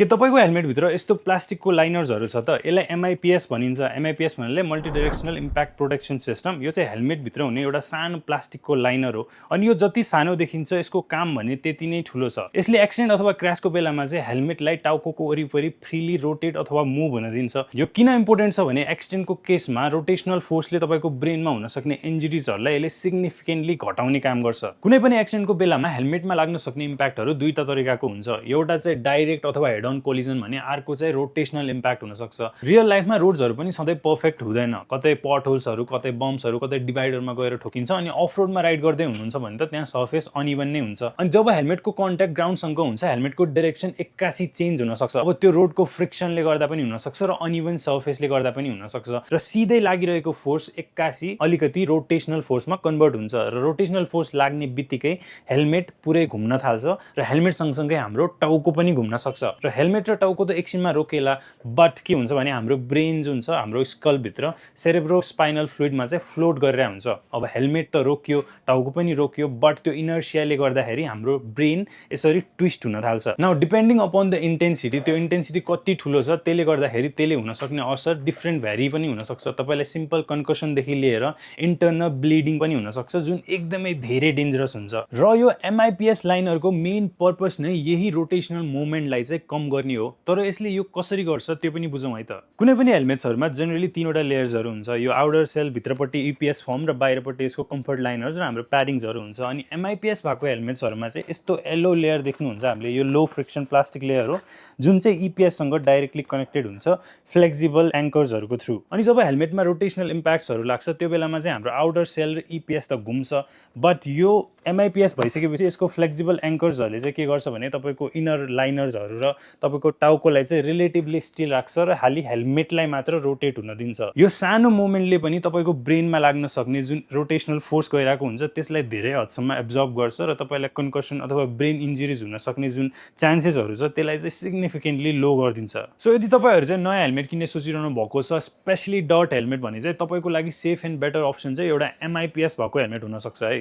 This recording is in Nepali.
के तपाईँको हेलमेटभित्र यस्तो प्लास्टिकको लाइनर्सहरू छ त? यसलाई एमआइपिएस भनिन्छ। एमआइपिएस भन्नाले multi directional impact protection system. यो चाहिँ हेलमेटभित्र हुने एउटा सानो प्लास्टिकको लाइनर हो। अनि यो जति सानो देखिन्छ यसको काम भने त्यति नै ठुलो छ। यसले एक्सिडेन्ट अथवा क्र्यासको बेलामा चाहिँ हेलमेटलाई टाउकोको वरिपरि फ्रीली रोटेट अथवा मुभ हुन दिन्छ। यो किन इम्पोर्टेन्ट छ भने एक्सिडेन्टको केसमा रोटेसनल फोर्सले तपाईँको ब्रेनमा हुन सक्ने इन्जुरिजहरूलाई यसले सिग्निफिकेन्टली घटाउने काम गर्छ। कुनै पनि एक्सिडेन्टको बेलामा हेलमेटमा लाग्न सक्ने इम्प्याक्टहरू दुईटा तरिकाको हुन्छ। एउटा चाहिँ डाइरेक्ट अथवा हेड अन कोलिजन भने, अर्को चाहिँ रोटेसनल इम्प्याक्ट हुन सक्छ। रियल लाइफमा रोड्सहरू पनि सधैँ पर्फेक्ट हुँदैन। कतै पट होल्सहरू, कतै बम्प्सहरू, कतै डिभाइडरमा गएर ठोकिन्छ। अनि अफ रोडमा राइड गर्दै हुनुहुन्छ भने त त्यहाँ सर्फेस अनइभन नै हुन्छ। अनि जब हेलमेटको कन्ट्याक्ट ग्राउन्डसँग हुन्छ, हेलमेटको डाइरेक्सन एक्कासी चेन्ज हुन सक्छ। अब त्यो रोडको फ्रिक्सनले गर्दा पनि हुन सक्छ र अनइभन सर्फेसले गर्दा पनि हुन सक्छ। र सिधै लागिरहेको फोर्स एक्कासी अलिकति रोटेसनल फोर्समा कन्भर्ट हुन्छ र रोटेसनल फोर्स लाग्ने बित्तिकै हेलमेट पुरै घुम्न थाल्छ र हेलमेट सँगसँगै हाम्रो टाउको पनि घुम्न सक्छ। र हेलमेट र टाउको त एकछिनमा रोकेला, बट के हुन्छ भने हाम्रो ब्रेन जुन छ, हाम्रो स्कलभित्र सेरेब्रो स्पाइनल फ्लुइडमा चाहिँ फ्लोट गरेर हुन्छ। अब हेलमेट त रोकियो, टाउको पनि रोकियो, बट त्यो इनर्सियाले गर्दाखेरि हाम्रो ब्रेन यसरी ट्विस्ट हुन थाल्छ। Now depending upon the intensity, त्यो इन्टेन्सिटी कति ठुलो छ त्यसले गर्दाखेरि त्यसले हुन सक्ने असर डिफ्रेन्ट भ्यारी पनि हुन सक्छ। तपाईँलाई सिम्पल कन्कसनदेखि लिएर इन्टर्नल ब्लिडिङ पनि हुन सक्छ, जुन एकदमै धेरै डेन्जरस हुन्छ। र यो एमआइपिएस लाइनरको मेन पर्पस नै यही रोटेसनल मुभमेन्टलाई चाहिँ कम गर्ने हो। तर यसले यो कसरी गर्छ त्यो पनि बुझौँ है त। कुनै पनि हेलमेट्सहरूमा जेनरली तीनवटा लेयर्सहरू हुन्छ। यो आउटर सेल, भित्रपट्टि इपिएस फर्म र बाहिरपट्टि यसको कम्फर्ट लाइनर्स र हाम्रो प्याडिङ्सहरू हुन्छ। अनि एमआइपिएस भएको हेलमेट्सहरूमा चाहिँ यस्तो येलो लेयर देख्नुहुन्छ हामीले, यो लो फ्रिक्सन प्लास्टिक लेयर हो जुन चाहिँ इपिएससँग डाइरेक्टली कनेक्टेड हुन्छ फ्लेक्सिबल एङ्कर्सहरूको थ्रु। अनि जब हेलमेटमा रोटेसनल इम्प्याक्ट्सहरू लाग्छ त्यो बेलामा चाहिँ हाम्रो आउटर सेल र इपिएस त घुम्छ, बट यो एमआइपिएस भइसकेपछि यसको फ्लेक्सिबल एङ्कर्सहरूले चाहिँ के गर्छ भने तपाईँको इनर लाइनर्सहरू र तपाईँको टाउकोलाई चाहिँ रिलेटिभली स्टिल राख्छ र खालि हेलमेटलाई मात्र रोटेट हुन दिन्छ। यो सानो मोमेन्टले पनि तपाईँको ब्रेनमा लाग्न सक्ने जुन रोटेसनल फोर्स गइरहेको हुन्छ त्यसलाई धेरै हदसम्म एब्जर्ब गर्छ र तपाईँलाई कन्कसन अथवा ब्रेन इन्जुरिज हुन सक्ने जुन चान्सेसहरू छ त्यसलाई चाहिँ सिग्निफिकेन्टली लो गरिदिन्छ। सो यदि तपाईँहरू चाहिँ नयाँ हेलमेट किन्ने सोचिरहनु भएको छ, स्पेसली डट हेलमेट भने चाहिँ तपाईँको लागि सेफ एन्ड बेटर अप्सन चाहिँ एउटा एमआइपिएस भएको हेलमेट हुनसक्छ है।